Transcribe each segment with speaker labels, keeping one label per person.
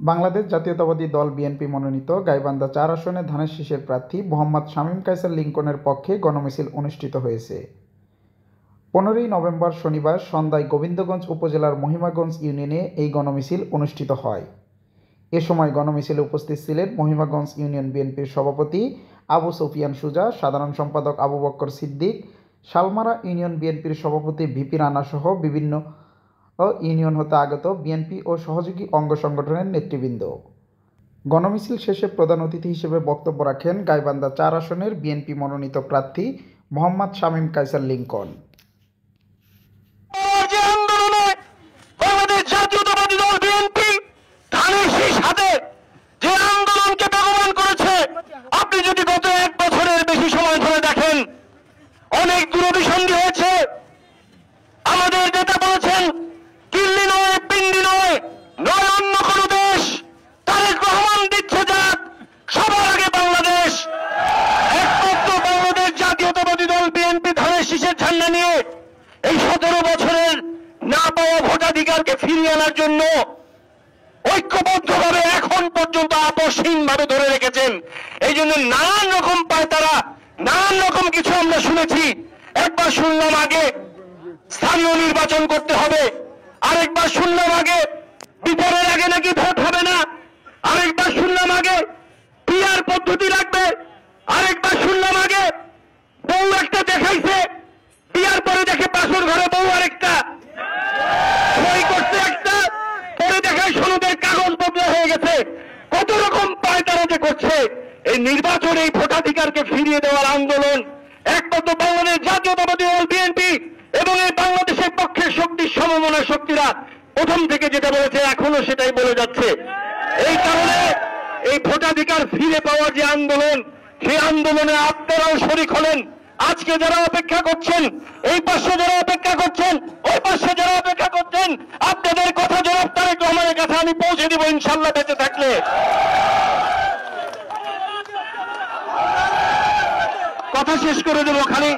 Speaker 1: বাংলাদেশ জাতীয়তাবাদী দল বিএনপি মনোনীত গাইবান্ধা ৪ আসনে ধানের শীষের প্রার্থী মোহাম্মদ শামীম কায়সার লিংকনের পক্ষে গণমিছিল অনুষ্ঠিত হয়েছে। ১৫ই নভেম্বর শনিবার সন্ধ্যায় গোবিন্দগঞ্জ উপজেলার মহিমাগঞ্জ ইউনিয়নে এই গণমিছিল অনুষ্ঠিত হয়। এ সময় গণমিছিলে উপস্থিত ছিলেন মহিমাগঞ্জ ইউনিয়ন বিএনপির সভাপতি আবু সুফিয়ান সুজা, সাধারণ সম্পাদক আবু বক্কর সিদ্দিক, শালমারা ইউনিয়ন বিএনপির সভাপতি ভিপি রানা সহ বিভিন্ন ইউনিয়ন হতে আগত বিএনপি ও সহযোগী অঙ্গ সংগঠনের নেতৃবৃন্দ। গণমিছিল শেষে প্রধান অতিথি হিসেবে বক্তব্য রাখেন গাইবান্ধা ৪ আসনের বিএনপি মনোনীত প্রার্থী মোহাম্মদ শামীম কায়সার লিংকন।
Speaker 2: আপনি যদি গত 1 বছরের বেশি সময় ধরে দেখেন, অনেক দূরভিসন্ধি হয়েছে। আমাদের যেটা বলেছেন, কিল্লি নয়, পিন্ডি নয়, নয় অন্য কোন দেশ, তারেক রহমান দিচ্ছে যাক, সবার আগে বাংলাদেশ। একমাত্র বাংলাদেশ জাতীয়তাবাদী দল বিএনপি ধানের শীষের ঝান্ডা নিয়ে এই 17 বছরের না পাওয়া ভোটাধিকারকে ফিরিয়ে আনার জন্য ঐক্যবদ্ধভাবে এখন পর্যন্ত আপোষহীনভাবে ধরে রেখেছেন। এই জন্য নানান রকম পায়তারা, নানান রকম কিছু আমরা শুনেছি। একবার শুনলাম আগে স্থানীয় নির্বাচন করতে হবে, আরেকবার শুনলাম আগে বিচারের আগে নাকি ভোট হবে না, আরেকবার শুনলাম আগে পিআর পদ্ধতি লাগবে, আরেকবার শুনলাম আগে বউ একটা দেখাইছে, পিআর পরে দেখে পাশের ঘরে বউ আরেকটা, সই করছে একটা, পরে দেখায় সনদের কাগজ বদলা হয়ে গেছে। কত রকম পায়তারা যে করছে। এই নির্বাচন, এই ভোটাধিকারকে ফিরিয়ে দেওয়ার আন্দোলন একমাত্র বাংলাদেশ জাতীয়তাবাদী দল বিএনপি এবং এই বাংলাদেশের পক্ষের শক্তি সমমনা শক্তিরা প্রথম থেকে যেটা বলেছে এখনো সেটাই বলে যাচ্ছে। এই কারণে এই ভোটাধিকার ফিরে পাওয়ার যে আন্দোলন, সেই আন্দোলনে আপনারাও শরীক হলেন। আজকে যারা অপেক্ষা করছেন, এই পাশে যারা অপেক্ষা করছেন, ওই পাশে যারা অপেক্ষা করছেন, আপনাদের কথা জনাব তারেক রহমানের কাছে আমি পৌঁছে দিব ইনশাল্লাহ বেঁচে থাকলে। কথা শেষ করে দেব খালি।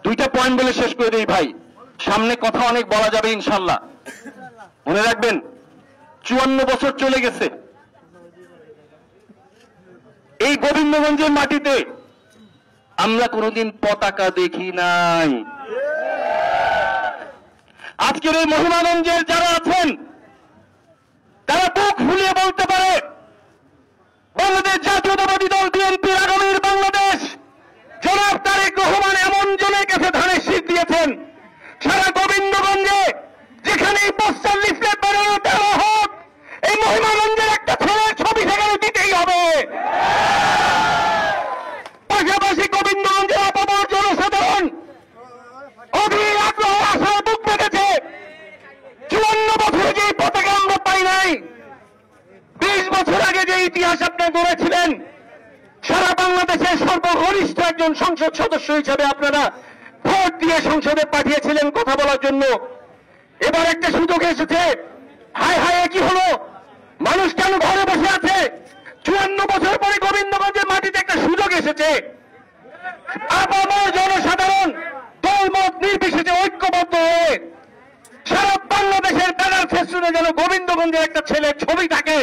Speaker 2: দুইটা পয়েন্ট বলে শেষ করে দিই ভাই, সামনে কথা অনেক বলা যাবে ইনশাল্লাহ। মনে রাখবেন, 54 বছর চলে গেছে এই গোবিন্দগঞ্জের মাটিতে আমরা কোনোদিন পতাকা দেখি নাই। আজকের এই মহিমাগঞ্জের যারা আছেন তারা বুক ফুলিয়ে বলতে পারে, বাংলাদেশ জাতীয়তাবাদী দল বিএনপির আগামীর বাংলাদেশ জনাব তারেক রহমান এমন জনের কাছে ধানের শীষ দিয়েছেন, সারা গোবিন্দগঞ্জে যেখানেই পোস্টার লিফলেট বানানো দেওয়া হোক, এই মহিমাগঞ্জের একটা ছেলের ছবি সেখানে দিতেই হবে। পাশাপাশি গোবিন্দগঞ্জের আপামর জনসাধারণ অধীর আগ্রহ আশায় বুক পেতেছে। 54 বছরে যে পতাকা আমরা পাই নাই, 20 বছর আগে যে ইতিহাস আপনি গড়েছিলেন, সারা বাংলাদেশের সর্বকনিষ্ঠ একজন সংসদ সদস্য হিসেবে আপনারা ভোট দিয়ে সংসদে পাঠিয়েছিলেন কথা বলার জন্য। এবার একটা সুযোগ এসেছে, হায় হায় কি হলো, মানুষ কেন ঘরে বসে আছে? 54 বছর পরে গোবিন্দগঞ্জের মাটিতে একটা সুযোগ এসেছে। আপামর জনসাধারণ দলমত নির্বিশেষে ঐক্যবদ্ধ হয়ে সারা বাংলাদেশের ব্যানার ফেস্টুনে যেন গোবিন্দগঞ্জের একটা ছেলের ছবি থাকে,